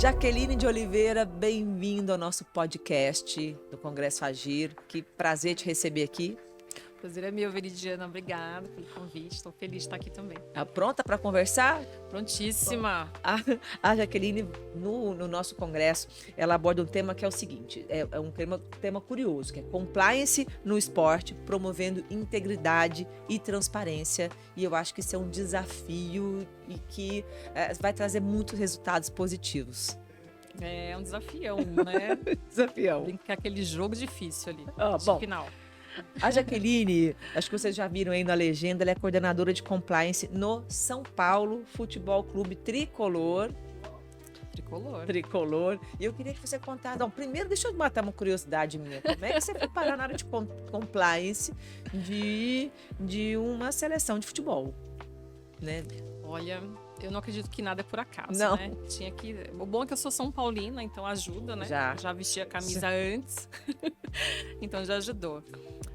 Jaqueline de Oliveira, bem-vindo ao nosso podcast do Congresso Agir. Que prazer te receber aqui. Prazer é meu, Veridiana. Obrigada pelo convite. Estou feliz de estar aqui também. Tá pronta para conversar? Prontíssima. A Jaqueline, no nosso congresso, ela aborda um tema que é o seguinte, é um tema curioso, que é compliance no esporte, promovendo integridade e transparência. E eu acho que isso é um desafio e que vai trazer muitos resultados positivos. É um desafião, né? Desafião. Tem que ter aquele jogo difícil ali, Bom, final. A Jaqueline, acho que vocês já viram aí na legenda, ela é coordenadora de compliance no São Paulo Futebol Clube Tricolor. Tricolor. E eu queria que você contasse. Não, primeiro, deixa eu matar uma curiosidade minha. Como é que você foi parar na área de compliance de uma seleção de futebol? Né? Olha, eu não acredito que nada é por acaso, não. Né? O bom é que eu sou São Paulina, então ajuda, né? Já vesti a camisa antes, então já ajudou.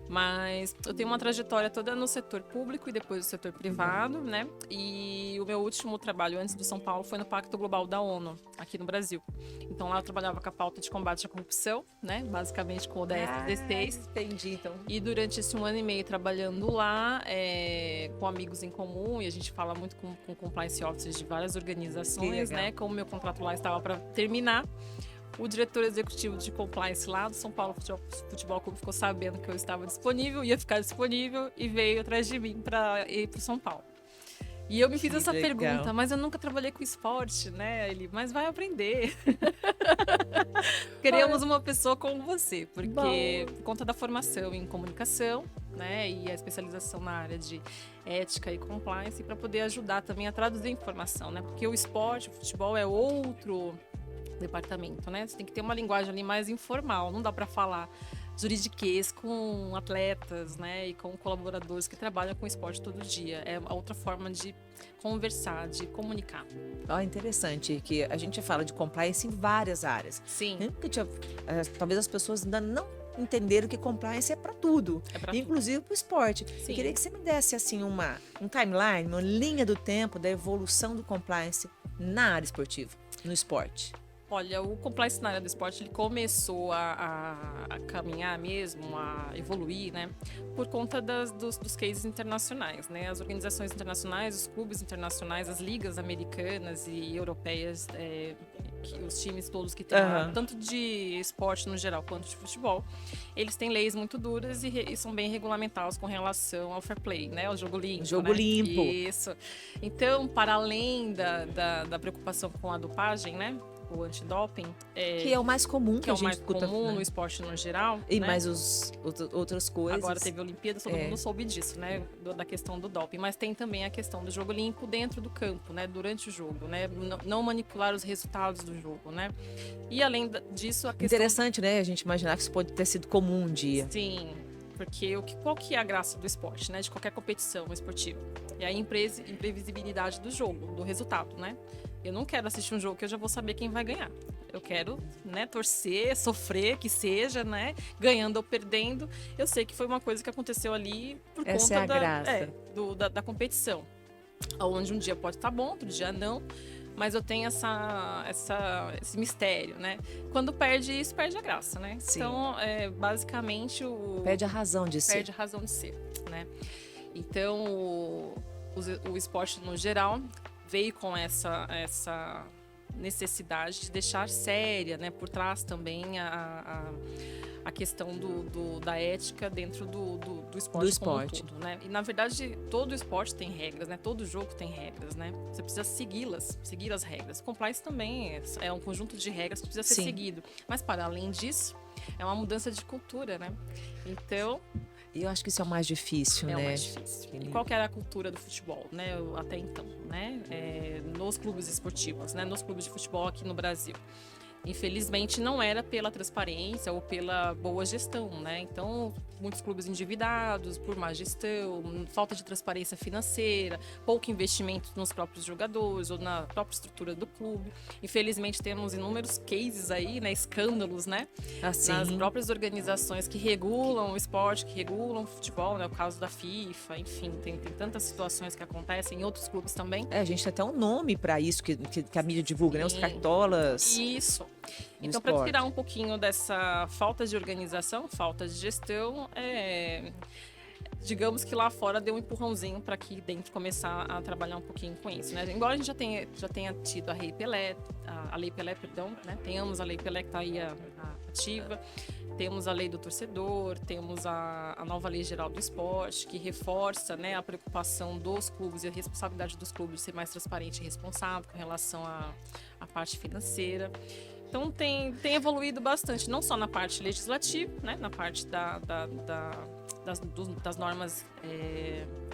Mas eu tenho uma trajetória toda no setor público e depois no setor privado, né? E o meu último trabalho antes do São Paulo foi no Pacto Global da ONU, aqui no Brasil. Então lá eu trabalhava com a pauta de combate à corrupção, né? Basicamente com o ODS-16. Entendi, então. E durante esse 1 ano e meio trabalhando lá, com amigos em comum, e a gente fala muito com compliance officers de várias organizações, né? Como meu contrato lá estava para terminar, o diretor executivo de compliance lá do São Paulo Futebol Clube ficou sabendo que eu estava disponível, ia ficar disponível e veio atrás de mim para ir para o São Paulo. E eu me fiz essa pergunta, mas eu nunca trabalhei com esporte, né? Ele, mas vai aprender. Queremos uma pessoa como você, porque por conta da formação em comunicação, né? E a especialização na área de ética e compliance, para poder ajudar também a traduzir informação, né? Porque o esporte, o futebol é outro departamento, né? Você tem que ter uma linguagem ali mais informal, não dá para falar juridiquês com atletas, né, e com colaboradores que trabalham com esporte todo dia. É outra forma de conversar, de comunicar. Interessante que a gente fala de compliance em várias áreas. Sim. Talvez as pessoas ainda não entenderam que compliance é para tudo, inclusive para o esporte. Sim. Eu queria que você me desse assim um timeline, uma linha do tempo da evolução do compliance na área esportiva, no esporte. Olha, o compliance na área do esporte ele começou a caminhar mesmo, a evoluir, né? Por conta dos cases internacionais, né? As organizações internacionais, os clubes internacionais, as ligas americanas e europeias, os times todos que tem lá, tanto de esporte no geral quanto de futebol, eles têm leis muito duras e são bem regulamentados com relação ao fair play, né? O jogo limpo. Jogo limpo. Isso. Então, para além da preocupação com a dopagem, né? O antidoping. Que é o mais comum que a gente gente escuta. Que é o mais comum no esporte no geral. E né? mais outras coisas. Agora teve Olimpíadas, todo mundo soube disso, né? Da questão do doping. Mas tem também a questão do jogo limpo dentro do campo, né? Durante o jogo, né? Não manipular os resultados do jogo, né? E além disso, a questão... Interessante, né? A gente imaginar que isso pode ter sido comum um dia. Sim. Porque qual que é a graça do esporte, né? De qualquer competição esportiva? É a imprevisibilidade do jogo, do resultado, né? Eu não quero assistir um jogo que eu já vou saber quem vai ganhar. Eu quero, né, torcer, sofrer, que seja, né? Ganhando ou perdendo. Eu sei que foi uma coisa que aconteceu ali por Essa conta é a graça. da competição. Onde um dia pode estar bom, outro dia não. Mas eu tenho esse mistério, né? Quando perde isso, perde a graça, né? Sim. Então, basicamente... Perde a razão de ser. Perde a razão de ser, né? Então, o esporte no geral veio com essa necessidade de deixar séria, né? Por trás também a questão da ética dentro do esporte como um todo, né? E na verdade todo esporte tem regras, né? Todo jogo tem regras, né? Você precisa seguir as regras. Compliance também é um conjunto de regras que precisa ser seguido. Mas para além disso, é uma mudança de cultura, né? Então... E eu acho que isso é o mais difícil, né? É o mais difícil. E qual que era a cultura do futebol, né? Até então, né? Nos clubes esportivos, né? Nos clubes de futebol aqui no Brasil. Infelizmente, não era pela transparência ou pela boa gestão, né? Então, muitos clubes endividados, por má gestão, falta de transparência financeira, pouco investimento nos próprios jogadores ou na própria estrutura do clube. Infelizmente, temos inúmeros cases aí, né? Escândalos, né? Assim. Nas próprias organizações que regulam o esporte, que regulam o futebol, né? O caso da FIFA, enfim, tem tantas situações que acontecem em outros clubes também. A gente tem até um nome para isso que a mídia divulga, né? Os cartolas. Isso. Então, para tirar um pouquinho dessa falta de organização, falta de gestão, digamos que lá fora deu um empurrãozinho para aqui dentro começar a trabalhar um pouquinho com isso, né? Embora a gente já tenha tido a Lei Pelé, né? Tenhamos a Lei Pelé que está aí ativa, temos a Lei do Torcedor, temos a nova Lei Geral do Esporte, que reforça, né, a preocupação dos clubes e a responsabilidade dos clubes de ser mais transparente e responsável com relação à parte financeira. Então tem evoluído bastante, não só na parte legislativa, né, na parte das normas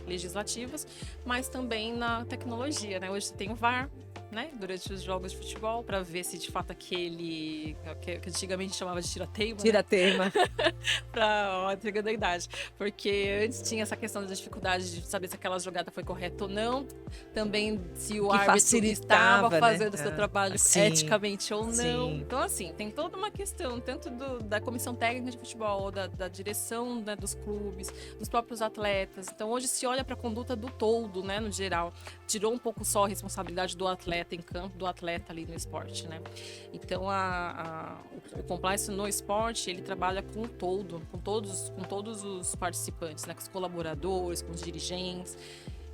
legislativas, mas também na tecnologia, né? Hoje você tem o VAR, né, durante os jogos de futebol, para ver se de fato aquele que antigamente chamava de tira-teima. Tira-teima. Né? Entregando a idade. Porque antes tinha essa questão da dificuldade de saber se aquela jogada foi correta ou não. Também se o árbitro estava fazendo o seu trabalho eticamente ou não. Sim. Então, assim, tem toda uma questão, tanto da comissão técnica de futebol, da direção, né, dos clubes, dos próprios atletas. Então, hoje se olha para a conduta do todo, né, no geral. Tirou um pouco só a responsabilidade do atleta em campo, do atleta ali no esporte, né? Então, o compliance no esporte, ele trabalha com todos os participantes, né? Com os colaboradores, com os dirigentes.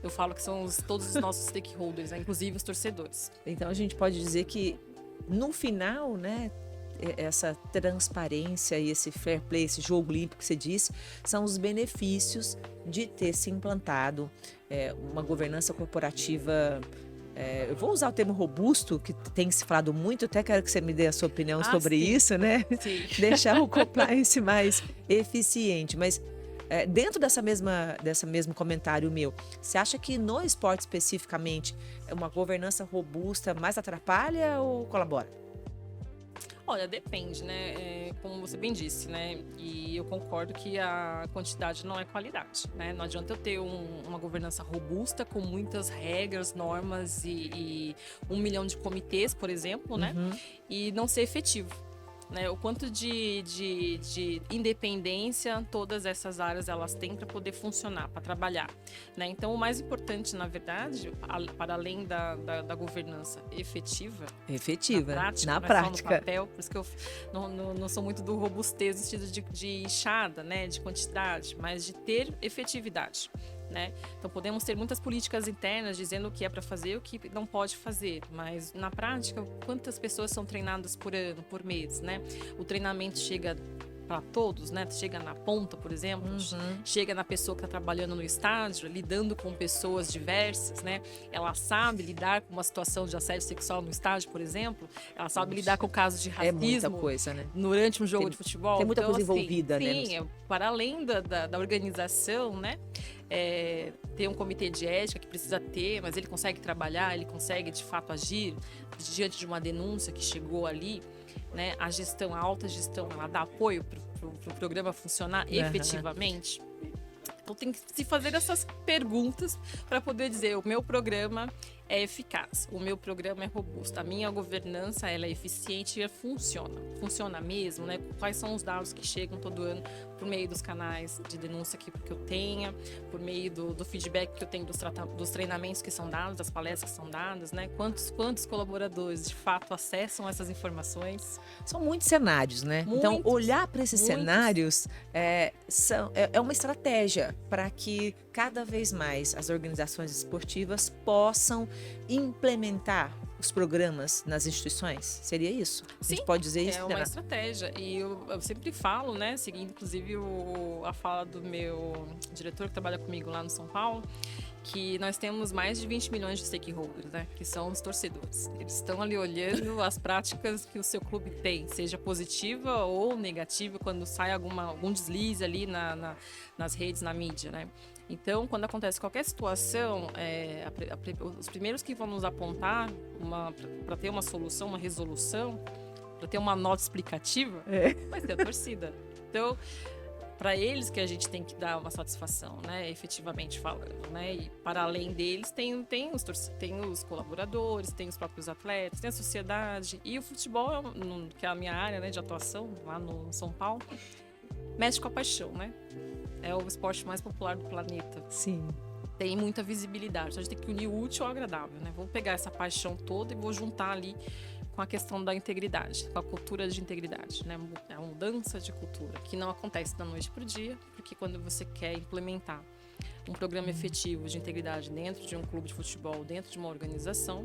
Eu falo que são todos os nossos stakeholders, né? Inclusive os torcedores. Então, a gente pode dizer que, no final, né, essa transparência e esse fair play, esse jogo limpo que você disse, são os benefícios de ter se implantado uma governança corporativa. Eu vou usar o termo robusto, que tem se falado muito, até quero que você me dê a sua opinião sobre isso, né? Sim. Deixar o compliance mais eficiente. Mas dentro desse mesmo comentário meu, você acha que no esporte especificamente uma governança robusta mais atrapalha ou colabora? Olha, depende, né? Como você bem disse, né? E eu concordo que a quantidade não é qualidade, né? Não adianta eu ter uma governança robusta com muitas regras, normas e 1 milhão de comitês, por exemplo, né? E não ser efetivo. Né, o quanto de independência todas essas áreas elas têm para poder funcionar, para trabalhar. Né? Então, o mais importante, na verdade, para além da governança efetiva, na prática, no papel, por isso que eu não sou muito do robustez no sentido de enxada, né, de quantidade, mas de ter efetividade. Né? Então podemos ter muitas políticas internas dizendo o que é para fazer e o que não pode fazer, mas na prática quantas pessoas são treinadas por ano, por mês, né? O treinamento chega para todos, né? Chega na ponta, por exemplo, chega na pessoa que está trabalhando no estádio, lidando com pessoas diversas, né? Ela sabe lidar com uma situação de assédio sexual no estádio, por exemplo, ela sabe lidar com casos de racismo muita coisa, né? Durante um jogo de futebol. Tem muita coisa envolvida, né? Sim, para além da organização, né? Ter um comitê de ética que precisa ter, mas ele consegue trabalhar, ele consegue de fato agir diante de uma denúncia que chegou ali, né? A gestão, a alta gestão, ela dá apoio para o programa funcionar efetivamente. Então tem que se fazer essas perguntas para poder dizer: o meu programa é eficaz, o meu programa é robusto, a minha governança ela é eficiente e funciona mesmo, né? Quais são os dados que chegam todo ano por meio dos canais de denúncia que eu tenha, por meio do feedback que eu tenho dos treinamentos que são dados, das palestras que são dadas, né? Quantos colaboradores de fato acessam essas informações? São muitos cenários, né? Então olhar para esses cenários é uma estratégia para que cada vez mais as organizações esportivas possam implementar os programas nas instituições? Seria isso? Sim, a gente pode dizer isso? É uma estratégia. E eu sempre falo, né, seguindo inclusive a fala do meu diretor que trabalha comigo lá no São Paulo, que nós temos mais de 20 milhões de stakeholders, né? Que são os torcedores. Eles estão ali olhando as práticas que o seu clube tem, seja positiva ou negativa, quando sai algum deslize ali nas redes, na mídia, né? Então, quando acontece qualquer situação, os primeiros que vão nos apontar para ter uma solução, uma resolução, para ter uma nota explicativa, vai ser a torcida. Então, para eles que a gente tem que dar uma satisfação, né, efetivamente falando, né, e para além deles tem os colaboradores, tem os próprios atletas, tem a sociedade, e o futebol, que é a minha área, né, de atuação lá no São Paulo, mexe com a paixão, né, é o esporte mais popular do planeta. Sim. Tem muita visibilidade, então a gente tem que unir o útil ao agradável, né, vou pegar essa paixão toda e vou juntar ali com a questão da integridade, com a cultura de integridade, né? É uma mudança de cultura que não acontece da noite para o dia, porque quando você quer implementar um programa efetivo de integridade dentro de um clube de futebol, dentro de uma organização,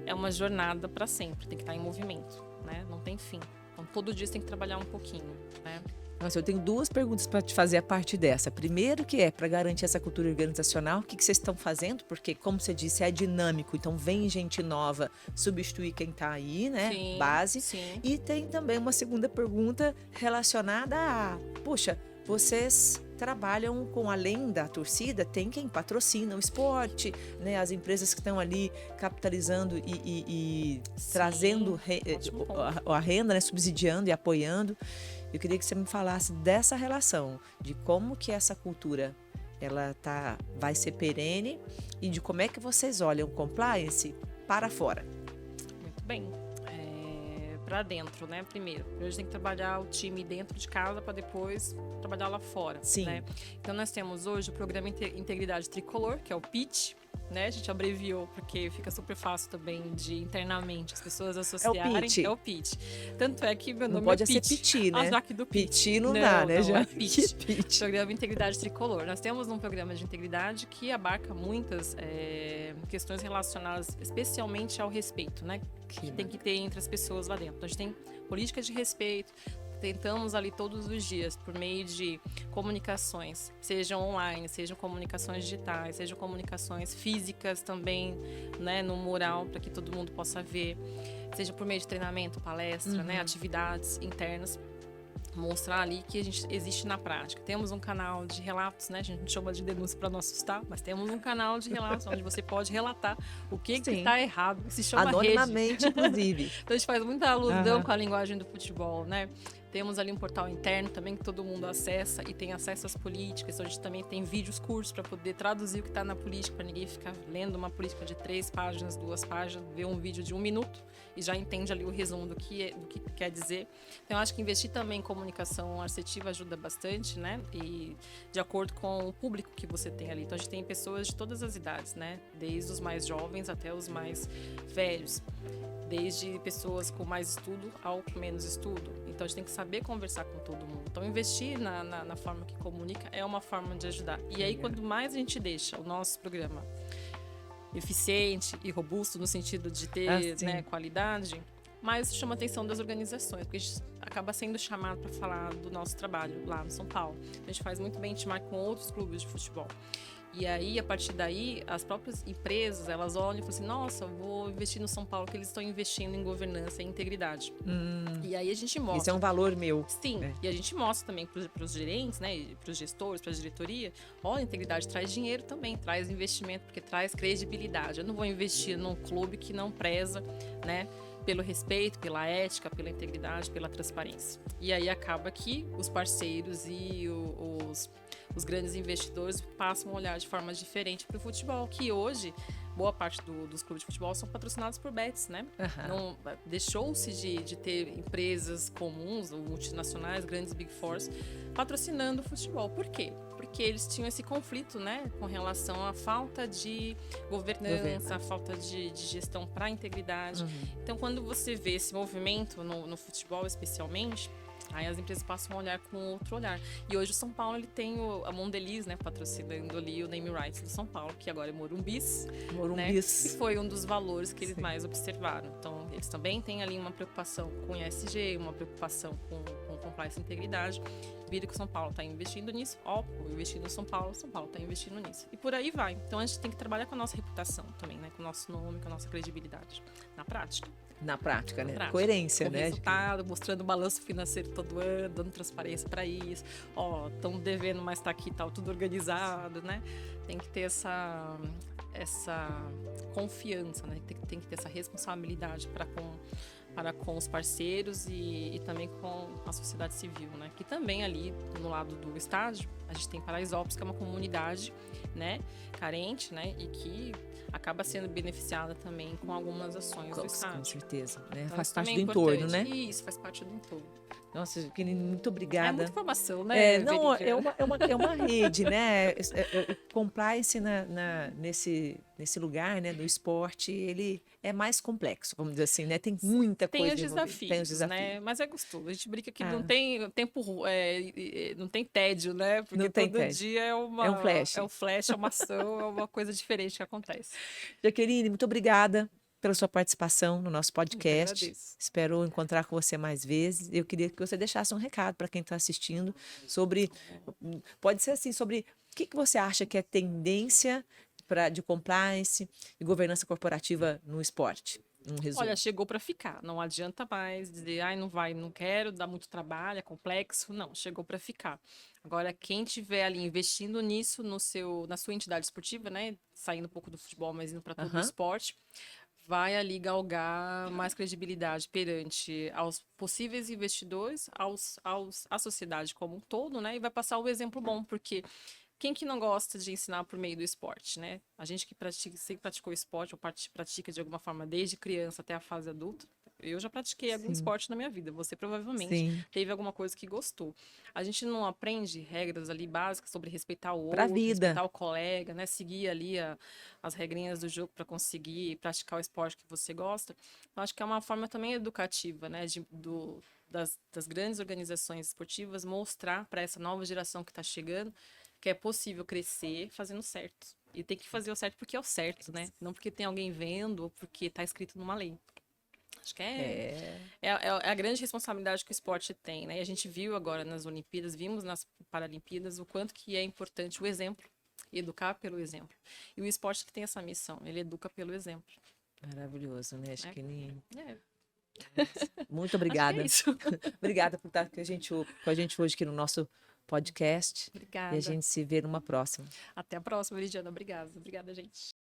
é uma jornada para sempre, tem que estar em movimento, né? Não tem fim. Então, todo dia você tem que trabalhar um pouquinho, né? Nossa, eu tenho 2 perguntas para te fazer a partir dessa. Primeiro, que é para garantir essa cultura organizacional, o que vocês estão fazendo? Porque, como você disse, é dinâmico, então vem gente nova substituir quem está aí, né? Sim, Base. sim. E tem também uma segunda pergunta relacionada a, poxa, vocês trabalham com, além da torcida, tem quem patrocina o esporte, né? As empresas que estão ali capitalizando e trazendo a renda, né? Subsidiando e apoiando. Eu queria que você me falasse dessa relação, de como que essa cultura ela vai ser perene e de como é que vocês olham o compliance para fora. Muito bem. Para dentro, né? Primeiro a gente tem que trabalhar o time dentro de casa para depois trabalhar lá fora. Sim. Né? Então nós temos hoje o programa Integridade Tricolor, que é o PIT, né? A gente abreviou porque fica super fácil também de internamente as pessoas associarem. É o PIT. Tanto é que meu nome pode é PIT. Ser Piti, né? Aqui do Piti não dá, né? Já. É PIT. Programa Integridade Tricolor. Nós temos um programa de integridade que abarca muitas questões relacionadas especialmente ao respeito, né? Que tem que ter entre as pessoas lá dentro. Então, a gente tem política de respeito, tentamos ali todos os dias, por meio de comunicações, sejam online, sejam comunicações digitais, sejam comunicações físicas também, né, no mural, para que todo mundo possa ver, seja por meio de treinamento, palestra, né, atividades internas, mostrar ali que a gente existe na prática. Temos um canal de relatos, né? A gente chama de denúncia para não assustar, mas temos um canal de relatos onde você pode relatar o que está errado, que se chama anonimamente, rede. Inclusive. Então a gente faz muita alusão com a linguagem do futebol, né? Temos ali um portal interno também que todo mundo acessa e tem acesso às políticas. Então a gente também tem vídeos, cursos para poder traduzir o que está na política, para ninguém ficar lendo uma política de 3 páginas, 2 páginas, ver um vídeo de 1 minuto e já entende ali o resumo do que quer dizer. Então eu acho que investir também em comunicação assertiva ajuda bastante, né? E de acordo com o público que você tem ali. Então a gente tem pessoas de todas as idades, né? Desde os mais jovens até os mais velhos. Desde pessoas com mais estudo ao com menos estudo. Então, a gente tem que saber conversar com todo mundo. Então, investir na forma que comunica é uma forma de ajudar. E aí, quanto mais a gente deixa o nosso programa eficiente e robusto, no sentido de ter qualidade, mais chama a atenção das organizações, porque a gente acaba sendo chamado para falar do nosso trabalho lá no São Paulo. A gente faz muito bem intimar com outros clubes de futebol. E aí, a partir daí, as próprias empresas, elas olham e falam assim, nossa, eu vou investir no São Paulo, que eles estão investindo em governança e integridade. E aí a gente mostra. Isso é um valor meu. Sim, e a gente mostra também para os gerentes, né, para os gestores, para a diretoria, olha, a integridade traz dinheiro também, traz investimento, porque traz credibilidade. Eu não vou investir num clube que não preza, né, pelo respeito, pela ética, pela integridade, pela transparência. E aí acaba que os parceiros e os grandes investidores passam a olhar de forma diferente para o futebol, que hoje, boa parte dos clubes de futebol são patrocinados por bets, né? Não, deixou-se de ter empresas comuns ou multinacionais, grandes Big Fours, patrocinando o futebol. Por quê? Porque eles tinham esse conflito, né, com relação à falta de governança, à falta de gestão para a integridade. Então, quando você vê esse movimento no futebol, especialmente, aí as empresas passam a olhar com outro olhar. E hoje o São Paulo ele tem a Mondelez, né, patrocinando ali o name rights do São Paulo, que agora é Morumbis. Né, que foi um dos valores que eles mais observaram. Então, eles também têm ali uma preocupação com ESG, uma preocupação com compliance e integridade. Vira que o São Paulo está investindo nisso, investindo no São Paulo está investindo nisso. E por aí vai. Então, a gente tem que trabalhar com a nossa reputação também, né, com o nosso nome, com a nossa credibilidade, na prática. Na prática, né? Prática. Coerência, com né? Resultado, mostrando o balanço financeiro todo ano, dando transparência para isso. Estão devendo, mas está aqui, tá tudo organizado, né? Tem que ter essa confiança, né? Tem que ter essa responsabilidade para com para com os parceiros e também com a sociedade civil, né? Que também ali no lado do estádio a gente tem Paraisópolis, que é uma comunidade, né, carente, né, e que acaba sendo beneficiada também com algumas ações do estádio. Com certeza, né? Então, Faz isso parte também do é entorno, importante. né? Isso, faz parte do entorno. Nossa, Jaqueline, muito É obrigada. muita informação, né? Não, Veridiana? é uma rede, né? Compliance nesse lugar, né? No esporte, ele é mais complexo, vamos dizer assim, né? Tem muita Tem coisa os envolvida. desafios, Tem os desafios. né? Mas é gostoso. A gente brinca que Ah. não tem tempo, não tem tédio, né? Porque Não tem todo tédio. dia É um flash. é um flash, é uma ação, é uma coisa diferente que acontece. Jaqueline, muito obrigada pela sua participação no nosso Eu que podcast. agradeço. Espero encontrar com você mais vezes. Eu queria que você deixasse um recado para quem está assistindo sobre, pode ser assim, sobre o que você acha que é tendência de compliance e governança corporativa no esporte. Um resumo. Olha, chegou para ficar. Não adianta mais dizer, ai, não vai, não quero, dá muito trabalho, é complexo. Não, chegou para ficar. Agora, quem tiver ali investindo nisso na sua entidade esportiva, né, saindo um pouco do futebol, mas indo para todo o esporte, vai ali galgar mais credibilidade perante aos possíveis investidores, à sociedade como um todo, né? E vai passar o exemplo bom, porque quem que não gosta de ensinar por meio do esporte, né? A gente que sempre praticou esporte ou pratica de alguma forma desde criança até a fase adulta. Eu já pratiquei algum esporte na minha vida. Você provavelmente teve alguma coisa que gostou. A gente não aprende regras ali básicas sobre respeitar o outro, respeitar o colega, né? Seguir ali as regrinhas do jogo para conseguir praticar o esporte que você gosta. Eu acho que é uma forma também educativa, né? Das grandes organizações esportivas mostrar para essa nova geração que está chegando que é possível crescer fazendo certo. E tem que fazer o certo porque é o certo, né? Não porque tem alguém vendo ou porque está escrito numa lei. Acho que é a grande responsabilidade que o esporte tem, né? E a gente viu agora nas Olimpíadas, vimos nas Paralimpíadas o quanto que é importante o exemplo, educar pelo exemplo. E o esporte que tem essa missão, ele educa pelo exemplo. Maravilhoso, né? Acho que muito Acho obrigada. que é isso. Obrigada por estar com a gente hoje aqui no nosso podcast. Obrigada. E a gente se vê numa próxima. Até a próxima, Lidiana. Obrigada. Obrigada, gente.